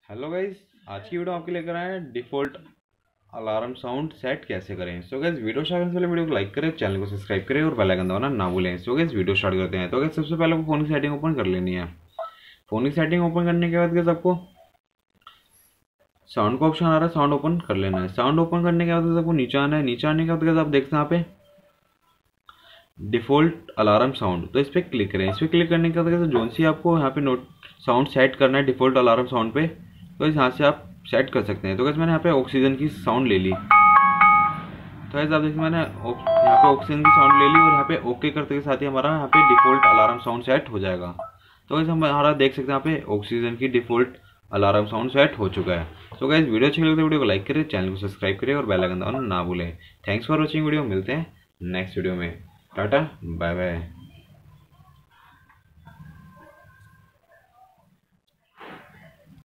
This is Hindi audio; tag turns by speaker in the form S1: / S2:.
S1: हेलो गाइस, आज की वीडियो आपके लेकर आए हैं डिफ़ॉल्ट अलार्म साउंड सेट कैसे करें। सो गाइस, वीडियो स्टार्ट करने से पहले वीडियो को लाइक करें, चैनल को सब्सक्राइब करें और बेल आइकन दबाना ना भूलें। सो गाइस, वीडियो स्टार्ट करते हैं। तो गाइस, सबसे पहले आपको फ़ोन की सेटिंग ओपन कर लेनी है। फ़ोन की सेटिंग ओपन करने के बाद गाइस आपको साउंड का ऑप्शन आ रहा है, साउंड ओपन कर लेना है। साउंड ओपन करने के बाद गाइस आपको नीचे आना है। नीचे आने के बाद गाइस आप देखते हैं यहाँ पे डिफ़ॉल्ट अलार्म साउंड, तो इस पर क्लिक करें। इस पर क्लिक करने के बाद गाइस जोन सी आपको यहाँ पे नोट साउंड सेट करना है डिफ़ॉल्ट अलार्म साउंड पे, तो यहाँ से आप सेट कर सकते हैं। तो गाइस मैंने यहाँ पे ऑक्सीजन की साउंड ले ली। तो गाइस आप देखिए मैंने यहाँ पे ऑक्सीजन की साउंड ले ली और यहाँ पे ओके करते के साथ ही हमारा यहाँ पे डिफ़ॉल्ट अलार्म साउंड सेट हो जाएगा। तो गाइस हमारा देख सकते हैं यहाँ पे ऑक्सीजन की डिफ़ॉल्ट अलार्म साउंड सेट हो चुका है। तो गाइस, वीडियो अच्छी लगे तो वीडियो को लाइक करें, चैनल को सब्सक्राइब करें और बेल आइकन दबाना ना भूलें। थैंक्स फॉर वॉचिंग वीडियो, मिलते हैं नेक्स्ट वीडियो में। Tata bye bye.